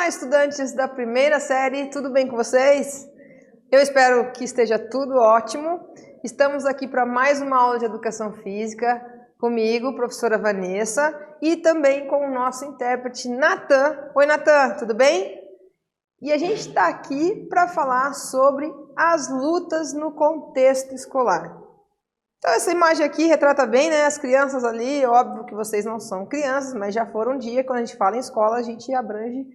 estudantes da primeira série, tudo bem com vocês? Eu espero que esteja tudo ótimo. Estamos aqui para mais uma aula de Educação Física, comigo, professora Vanessa, e também com o nosso intérprete, Natan. Oi, Natan, tudo bem? E a gente está aqui para falar sobre as lutas no contexto escolar. Então essa imagem aqui retrata bem, né, as crianças ali. Óbvio que vocês não são crianças, mas já foram um dia. Quando a gente fala em escola, a gente abrange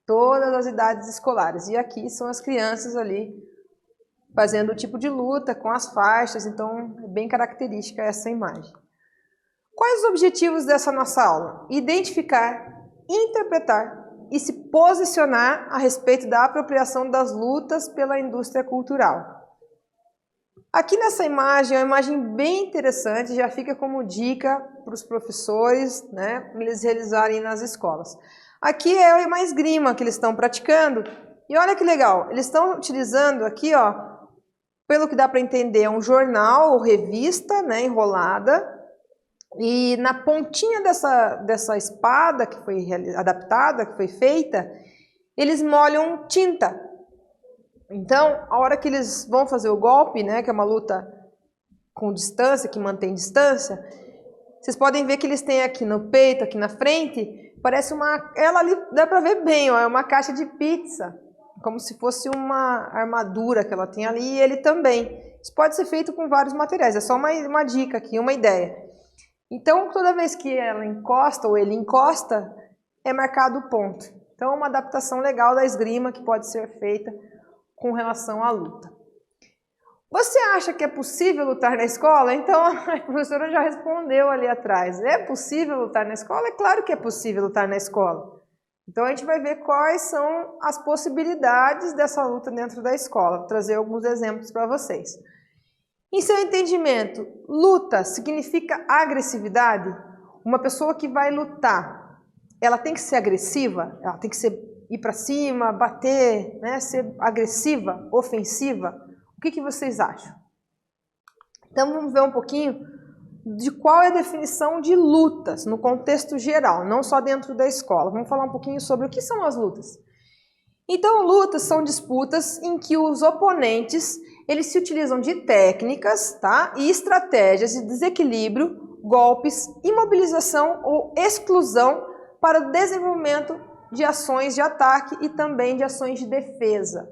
todas as idades escolares. E aqui são as crianças ali fazendo o tipo de luta com as faixas, então é bem característica essa imagem. Quais os objetivos dessa nossa aula? Identificar, interpretar e se posicionar a respeito da apropriação das lutas pela indústria cultural. Aqui nessa imagem, é uma imagem bem interessante, já fica como dica para os professores, né, para eles realizarem nas escolas. Aqui é uma esgrima que eles estão praticando, e olha que legal, eles estão utilizando aqui, ó, pelo que dá para entender, é um jornal ou revista, né, enrolada, e na pontinha dessa espada que foi adaptada, que foi feita, eles molham tinta. Então, a hora que eles vão fazer o golpe, né, que é uma luta com distância, que mantém distância, vocês podem ver que eles têm aqui no peito, aqui na frente, parece uma... Ela ali, dá para ver bem, ó, é uma caixa de pizza, como se fosse uma armadura que ela tem ali, e ele também. Isso pode ser feito com vários materiais, é só uma dica aqui, uma ideia. Então, toda vez que ela encosta, ou ele encosta, é marcado o ponto. Então, é uma adaptação legal da esgrima que pode ser feita com relação à luta. Você acha que é possível lutar na escola? Então, a professora já respondeu ali atrás. É possível lutar na escola? É claro que é possível lutar na escola. Então, a gente vai ver quais são as possibilidades dessa luta dentro da escola. Vou trazer alguns exemplos para vocês. Em seu entendimento, luta significa agressividade? Uma pessoa que vai lutar, ela tem que ser agressiva? Ela tem que ir para cima, bater, né, ser agressiva, ofensiva? O que vocês acham? Então vamos ver um pouquinho de qual é a definição de lutas no contexto geral, não só dentro da escola. Vamos falar um pouquinho sobre o que são as lutas. Então, lutas são disputas em que os oponentes eles se utilizam de técnicas, tá, e estratégias de desequilíbrio, golpes, imobilização ou exclusão para o desenvolvimento de ações de ataque e também de ações de defesa.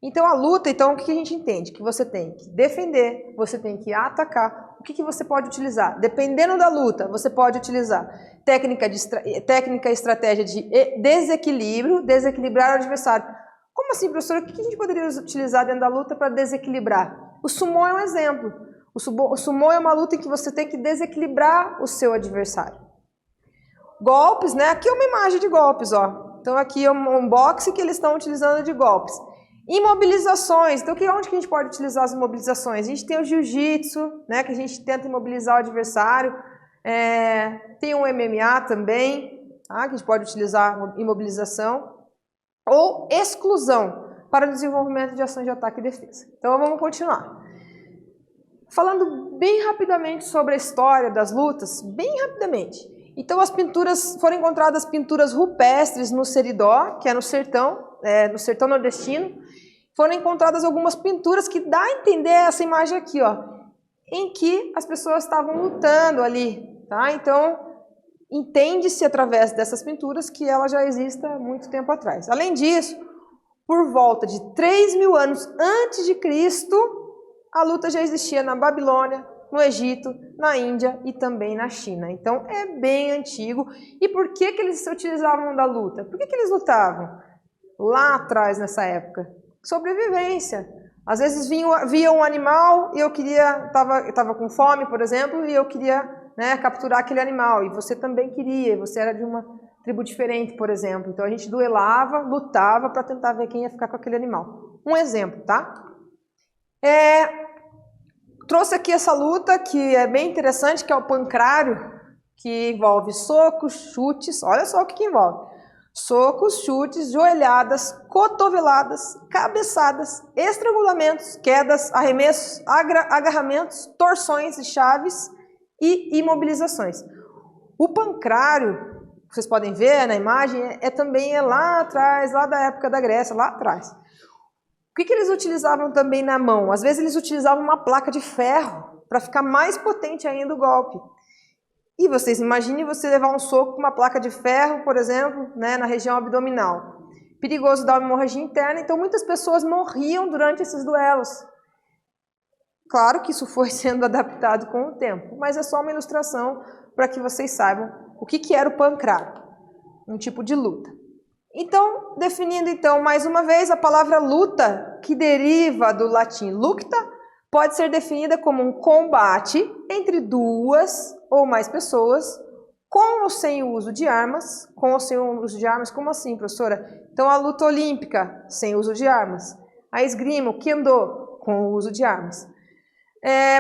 Então a luta, então o que a gente entende? Que você tem que defender, você tem que atacar. O que você pode utilizar? Dependendo da luta, você pode utilizar técnica e estratégia de desequilíbrio, desequilibrar o adversário. Como assim, professora? O que a gente poderia utilizar dentro da luta para desequilibrar? O sumô é um exemplo. O sumô é uma luta em que você tem que desequilibrar o seu adversário. Golpes, né? Aqui é uma imagem de golpes, ó. Então aqui é um boxe que eles estão utilizando de golpes. Imobilizações. Então onde que a gente pode utilizar as imobilizações? A gente tem o jiu-jitsu, né? Que a gente tenta imobilizar o adversário. Tem o MMA também, tá? Que a gente pode utilizar imobilização. Ou exclusão para o desenvolvimento de ações de ataque e defesa. Então vamos continuar. Falando bem rapidamente sobre a história das lutas, bem rapidamente. Então foram encontradas pinturas rupestres no Seridó, que é no sertão nordestino. Foram encontradas algumas pinturas que dá a entender essa imagem aqui, ó, em que as pessoas estavam lutando ali, tá? Então, entende-se através dessas pinturas que ela já existe há muito tempo atrás. Além disso, por volta de 3.000 anos antes de Cristo, a luta já existia na Babilônia, no Egito, na Índia e também na China. Então é bem antigo. E por que eles se utilizavam da luta? Por que eles lutavam lá atrás nessa época? Sobrevivência. Às vezes via um animal e eu estava com fome, por exemplo, e eu queria, né, capturar aquele animal. E você também queria, e você era de uma tribo diferente, por exemplo. Então a gente duelava, lutava para tentar ver quem ia ficar com aquele animal. Um exemplo, tá? Trouxe aqui essa luta que é bem interessante, que é o pancrário, que envolve socos, chutes, olha só o que envolve. Socos, chutes, joelhadas, cotoveladas, cabeçadas, estrangulamentos, quedas, arremessos, agarramentos, torções e chaves e imobilizações. O pancrário vocês podem ver na imagem, também é lá atrás, lá da época da Grécia, lá atrás. O que eles utilizavam também na mão? Às vezes eles utilizavam uma placa de ferro para ficar mais potente ainda o golpe. E vocês imaginem você levar um soco com uma placa de ferro, por exemplo, né, na região abdominal. Perigoso dar uma hemorragia interna, então muitas pessoas morriam durante esses duelos. Claro que isso foi sendo adaptado com o tempo, mas é só uma ilustração para que vocês saibam o que era o pancrário, um tipo de luta. Então, definindo então mais uma vez, a palavra luta, que deriva do latim lucta, pode ser definida como um combate entre duas ou mais pessoas, com ou sem o uso de armas. Com ou sem o uso de armas, como assim, professora? Então, a luta olímpica, sem uso de armas. A esgrima, o kendo, com o uso de armas.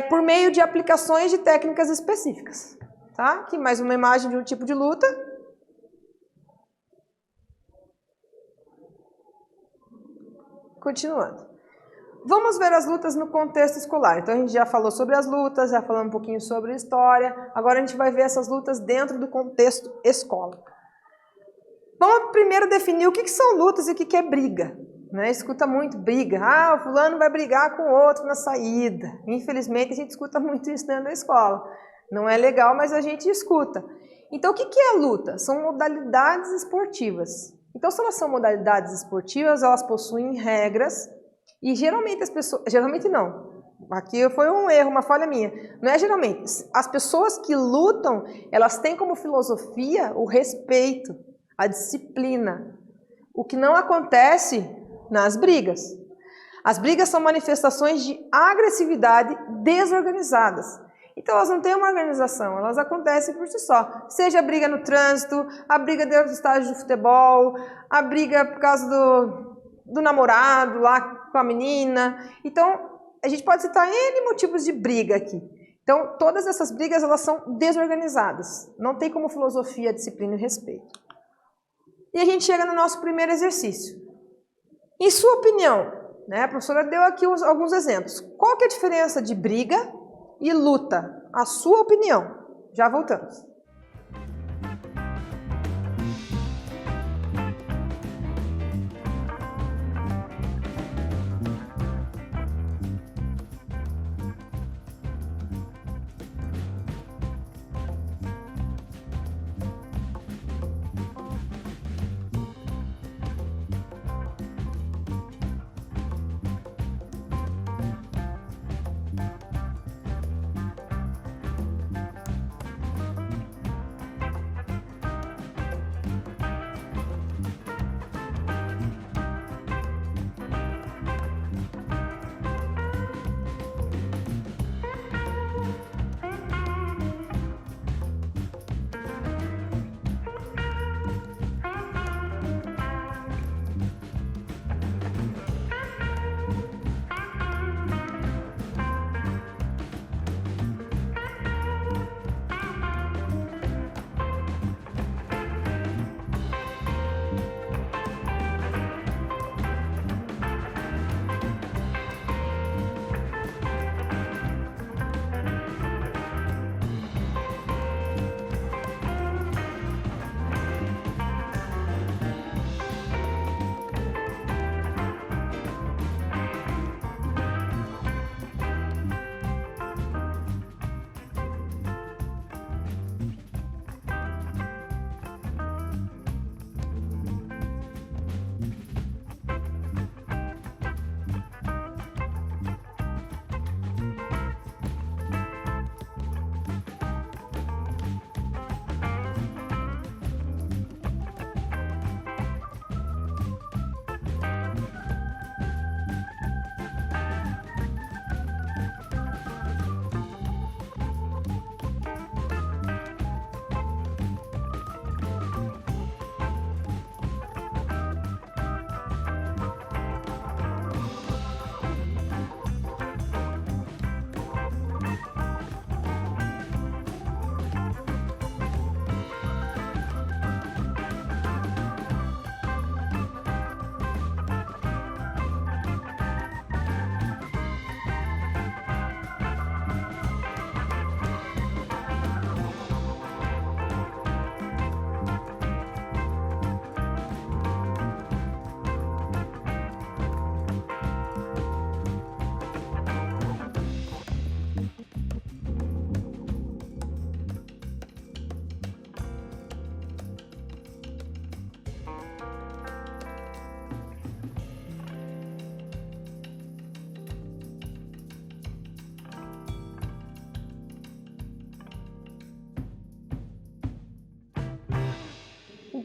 Por meio de aplicações de técnicas específicas. Tá? Aqui mais uma imagem de um tipo de luta. Continuando. Vamos ver as lutas no contexto escolar. Então, a gente já falou sobre as lutas, já falamos um pouquinho sobre história. Agora, a gente vai ver essas lutas dentro do contexto escola. Vamos primeiro definir o que são lutas e o que é briga. Né? Escuta muito briga. Ah, o fulano vai brigar com o outro na saída. Infelizmente, a gente escuta muito isso dentro da escola. Não é legal, mas a gente escuta. Então, o que é a luta? São modalidades esportivas. Então, se elas são modalidades esportivas, elas possuem regras e geralmente as pessoas... Geralmente não. Aqui foi um erro, uma falha minha. Não é geralmente. As pessoas que lutam, elas têm como filosofia o respeito, a disciplina. O que não acontece nas brigas. As brigas são manifestações de agressividade desorganizadas. Então, elas não têm uma organização, elas acontecem por si só. Seja a briga no trânsito, a briga dentro do estádio de futebol, a briga por causa do namorado lá com a menina. Então, a gente pode citar N motivos de briga aqui. Então, todas essas brigas, elas são desorganizadas. Não tem como filosofia, disciplina e respeito. E a gente chega no nosso primeiro exercício. Em sua opinião, né, a professora deu aqui alguns exemplos. Qual que é a diferença de briga e luta? A sua opinião. Já voltamos.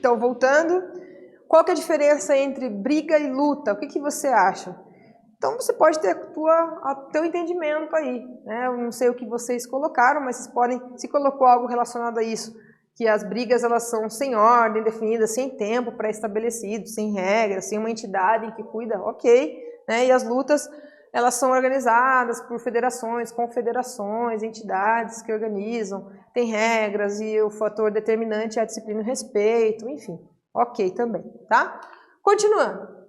Então, voltando, qual que é a diferença entre briga e luta? O que você acha? Então, você pode ter o teu entendimento aí, né? Eu não sei o que vocês colocaram, mas vocês podem, se colocou algo relacionado a isso, que as brigas elas são sem ordem definida, sem tempo pré-estabelecido, sem regras, sem uma entidade que cuida, ok, né? E as lutas, elas são organizadas por federações, confederações, entidades que organizam, tem regras e o fator determinante é a disciplina e o respeito, enfim, ok também, tá? Continuando.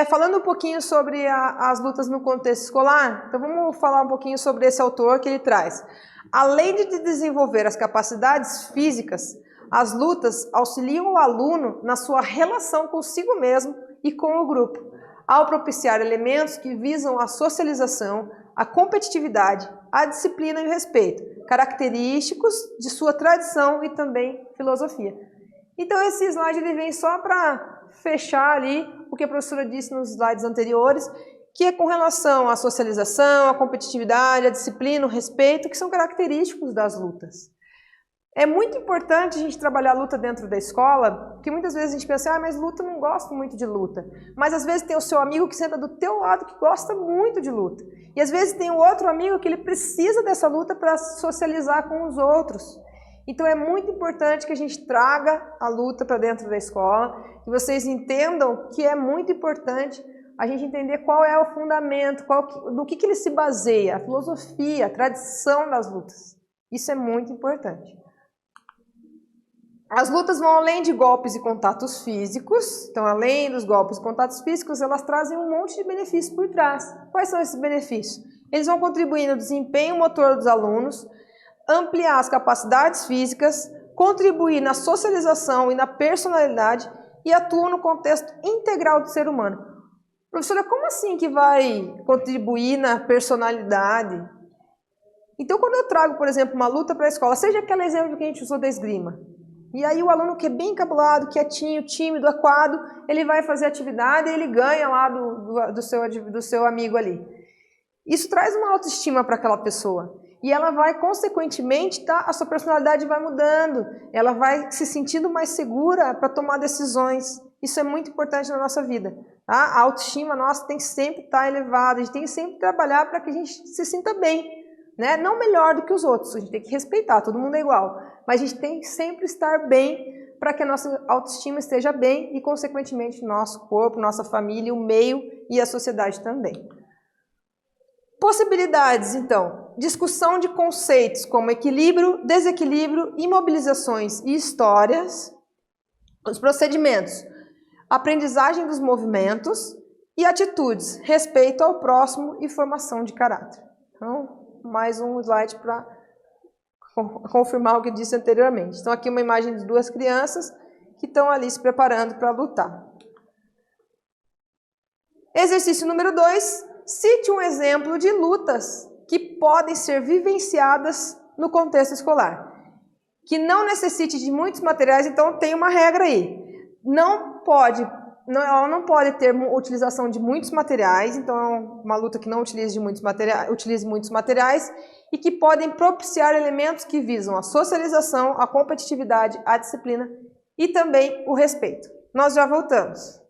Falando um pouquinho sobre as lutas no contexto escolar, então vamos falar um pouquinho sobre esse autor que ele traz. Além de desenvolver as capacidades físicas, as lutas auxiliam o aluno na sua relação consigo mesmo e com o grupo, ao propiciar elementos que visam a socialização, a competitividade, a disciplina e o respeito, característicos de sua tradição e também filosofia. Então esse slide ele vem só para fechar ali o que a professora disse nos slides anteriores, que é com relação à socialização, à competitividade, à disciplina, o respeito, que são característicos das lutas. É muito importante a gente trabalhar a luta dentro da escola, porque muitas vezes a gente pensa, mas luta, não gosto muito de luta. Mas às vezes tem o seu amigo que senta do teu lado que gosta muito de luta. E às vezes tem o outro amigo que ele precisa dessa luta para socializar com os outros. Então é muito importante que a gente traga a luta para dentro da escola, que vocês entendam que é muito importante a gente entender qual é o fundamento, do que ele se baseia, a filosofia, a tradição das lutas. Isso é muito importante. As lutas vão além de golpes e contatos físicos, então além dos golpes e contatos físicos, elas trazem um monte de benefícios por trás. Quais são esses benefícios? Eles vão contribuir no desempenho motor dos alunos, ampliar as capacidades físicas, contribuir na socialização e na personalidade e atuam no contexto integral do ser humano. Professora, como assim que vai contribuir na personalidade? Então, quando eu trago, por exemplo, uma luta para a escola, seja aquele exemplo que a gente usou da esgrima, e aí o aluno que é bem encabulado, quietinho, tímido, aquado, ele vai fazer atividade e ele ganha lá do seu amigo ali. Isso traz uma autoestima para aquela pessoa. E ela vai, consequentemente, a sua personalidade vai mudando, ela vai se sentindo mais segura para tomar decisões. Isso é muito importante na nossa vida. Tá? A autoestima nossa tem que sempre estar elevada, a gente tem que sempre trabalhar para que a gente se sinta bem. Né? Não melhor do que os outros, a gente tem que respeitar, todo mundo é igual. Mas a gente tem que sempre estar bem para que a nossa autoestima esteja bem e, consequentemente, nosso corpo, nossa família, o meio e a sociedade também. Possibilidades, então. Discussão de conceitos como equilíbrio, desequilíbrio, imobilizações e histórias. Os procedimentos. Aprendizagem dos movimentos e atitudes. Respeito ao próximo e formação de caráter. Então, mais um slide para confirmar o que eu disse anteriormente. Então, aqui uma imagem de duas crianças que estão ali se preparando para lutar. Exercício número 2. Cite um exemplo de lutas que podem ser vivenciadas no contexto escolar. Que não necessite de muitos materiais, então tem uma regra aí. Ela não pode ter utilização de muitos materiais, então é uma luta que não utilize muitos materiais e que podem propiciar elementos que visam a socialização, a competitividade, a disciplina e também o respeito. Nós já voltamos.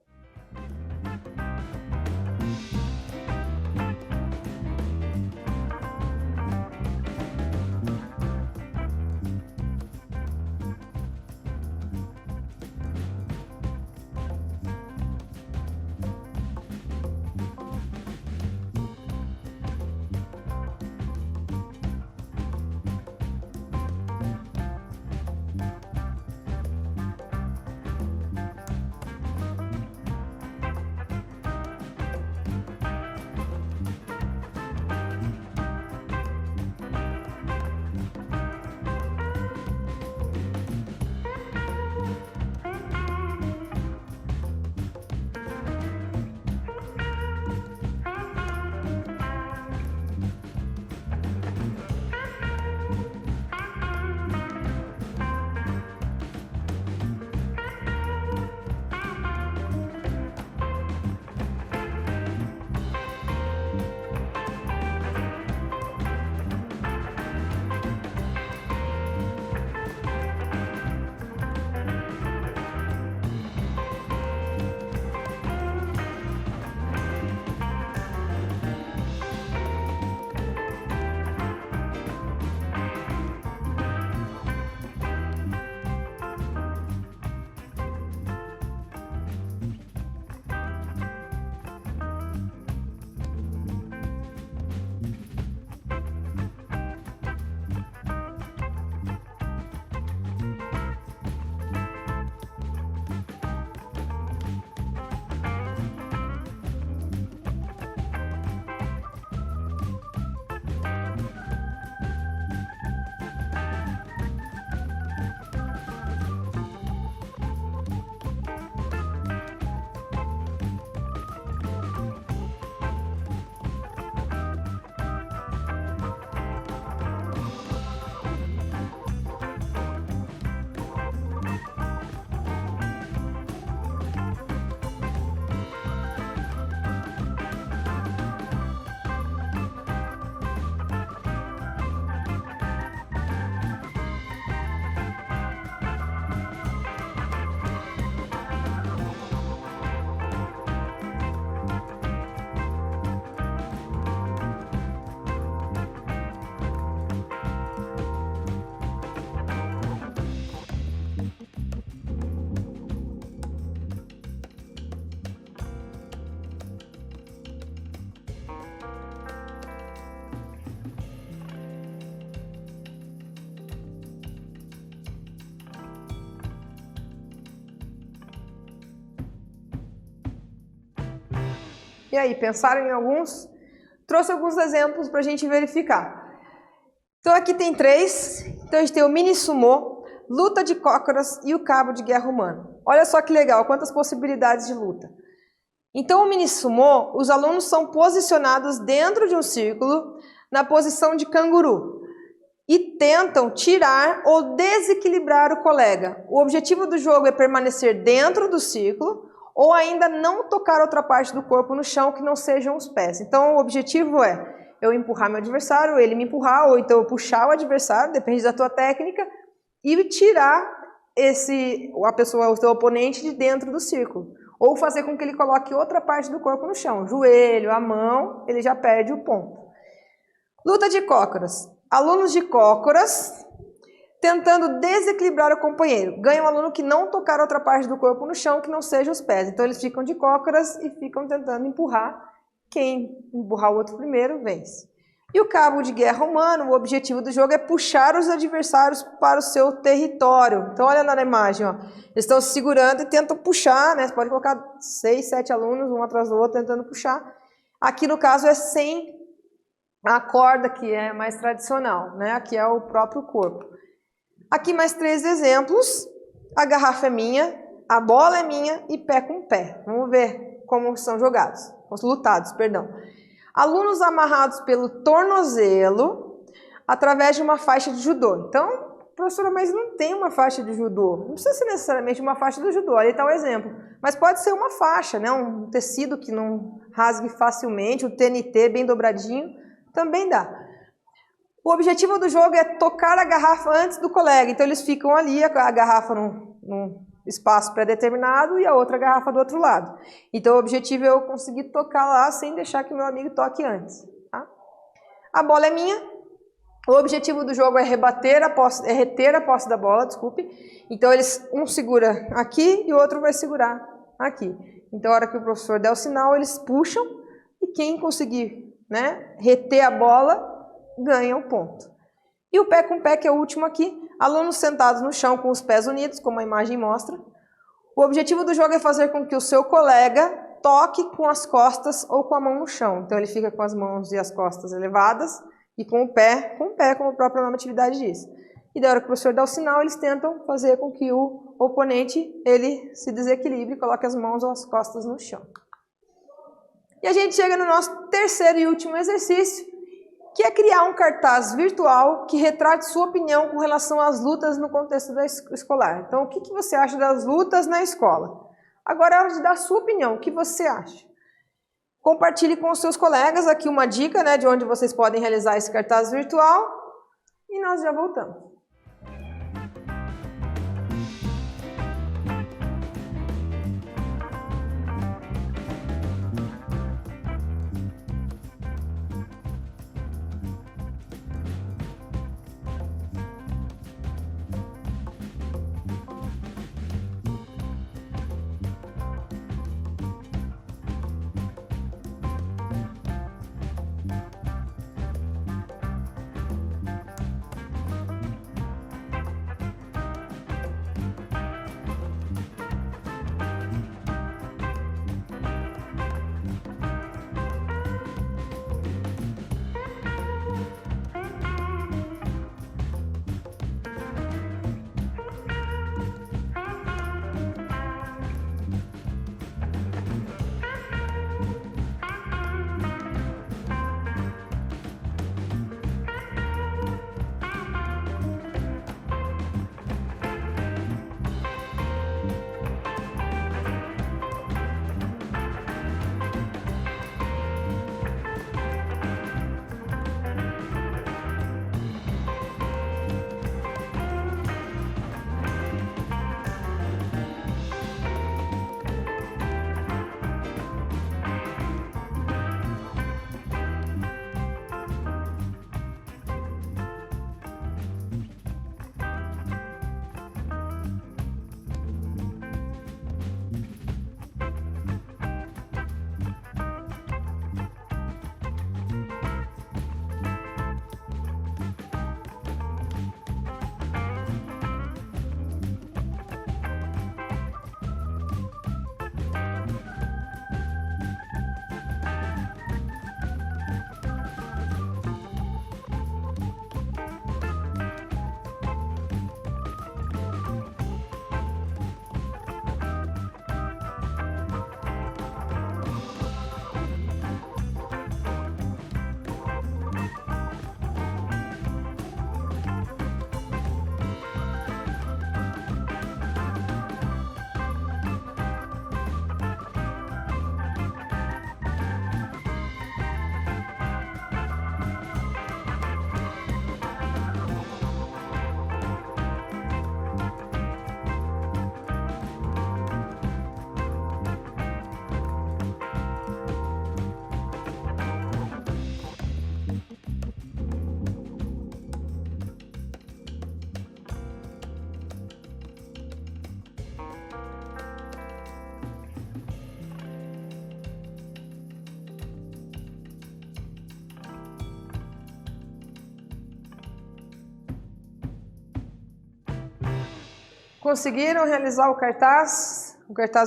E aí, pensaram em alguns? Trouxe alguns exemplos para a gente verificar. Então aqui tem 3. Então a gente tem o mini sumô, luta de cócoras e o cabo de guerra humano. Olha só que legal, quantas possibilidades de luta. Então o mini sumô, os alunos são posicionados dentro de um círculo na posição de canguru e tentam tirar ou desequilibrar o colega. O objetivo do jogo é permanecer dentro do círculo ou ainda não tocar outra parte do corpo no chão que não sejam os pés. Então o objetivo é eu empurrar meu adversário, ele me empurrar, ou então eu puxar o adversário, depende da tua técnica, e tirar a pessoa, o teu oponente de dentro do círculo. Ou fazer com que ele coloque outra parte do corpo no chão, o joelho, a mão, ele já perde o ponto. Luta de cócoras. Alunos de cócoras tentando desequilibrar o companheiro. Ganha um aluno que não tocar outra parte do corpo no chão que não seja os pés. Então eles ficam de cócoras e ficam tentando empurrar. Quem empurrar o outro primeiro, vence. E o cabo de guerra humano, o objetivo do jogo é puxar os adversários para o seu território. Então olha na imagem, ó. Eles estão se segurando e tentam puxar, né? Você pode colocar 6, 7 alunos, um atrás do outro, tentando puxar. Aqui no caso é sem a corda, que é mais tradicional, né? Aqui é o próprio corpo. Aqui mais 3 exemplos. A garrafa é minha, a bola é minha e pé com pé. Vamos ver como são jogados. Lutados, perdão. Alunos amarrados pelo tornozelo através de uma faixa de judô. Então, professora, mas não tem uma faixa de judô. Não precisa ser necessariamente uma faixa do judô, ali está o exemplo. Mas pode ser uma faixa, né? Um tecido que não rasgue facilmente, o TNT bem dobradinho, também dá. O objetivo do jogo é tocar a garrafa antes do colega. Então, eles ficam ali, a garrafa num espaço pré-determinado e a outra garrafa do outro lado. Então o objetivo é eu conseguir tocar lá sem deixar que meu amigo toque antes. Tá? A bola é minha. O objetivo do jogo é reter a posse da bola, desculpe. Então um segura aqui e o outro vai segurar aqui. Então a hora que o professor der o sinal, eles puxam e quem conseguir, né, reter a bola ganha o ponto. E o pé com pé, que é o último aqui, alunos sentados no chão com os pés unidos, como a imagem mostra. O objetivo do jogo é fazer com que o seu colega toque com as costas ou com a mão no chão. Então ele fica com as mãos e as costas elevadas e com o pé, como a própria nome atividade diz. E da hora que o professor dá o sinal, eles tentam fazer com que o oponente ele se desequilibre e coloque as mãos ou as costas no chão. E a gente chega no nosso terceiro e último exercício, que é criar um cartaz virtual que retrate sua opinião com relação às lutas no contexto escolar. Então, o que você acha das lutas na escola? Agora é hora de dar a sua opinião, o que você acha? Compartilhe com os seus colegas aqui uma dica, né, de onde vocês podem realizar esse cartaz virtual e nós já voltamos. Conseguiram realizar o cartaz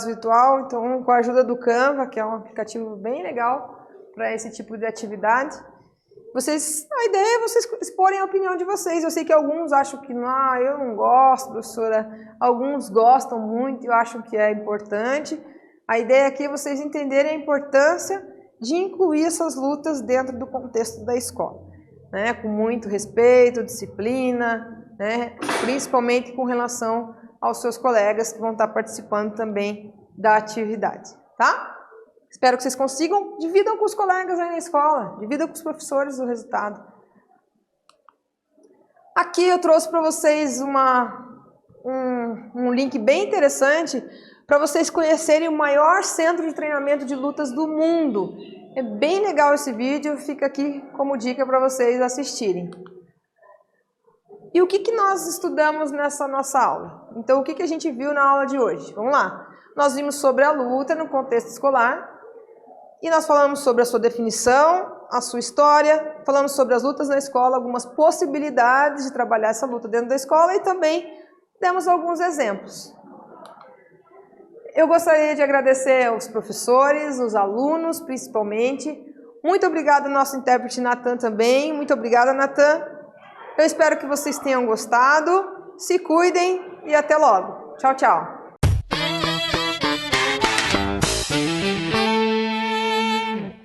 virtual, então com a ajuda do Canva, que é um aplicativo bem legal para esse tipo de atividade. A ideia é vocês exporem a opinião de vocês. Eu sei que alguns acham que não, eu não gosto, professora. Alguns gostam muito e acham que é importante. A ideia aqui é vocês entenderem a importância de incluir essas lutas dentro do contexto da escola, né? Com muito respeito, disciplina, né? Principalmente com relação aos seus colegas que vão estar participando também da atividade, tá? Espero que vocês consigam, dividam com os colegas aí na escola, dividam com os professores o resultado. Aqui eu trouxe para vocês um link bem interessante para vocês conhecerem o maior centro de treinamento de lutas do mundo. É bem legal esse vídeo, fica aqui como dica para vocês assistirem. E o que nós estudamos nessa nossa aula? Então, o que a gente viu na aula de hoje? Vamos lá. Nós vimos sobre a luta no contexto escolar e nós falamos sobre a sua definição, a sua história, falamos sobre as lutas na escola, algumas possibilidades de trabalhar essa luta dentro da escola e também demos alguns exemplos. Eu gostaria de agradecer aos professores, os alunos principalmente. Muito obrigada ao nosso intérprete Natan também. Muito obrigada, Natan. Eu espero que vocês tenham gostado. Se cuidem e até logo. Tchau, tchau.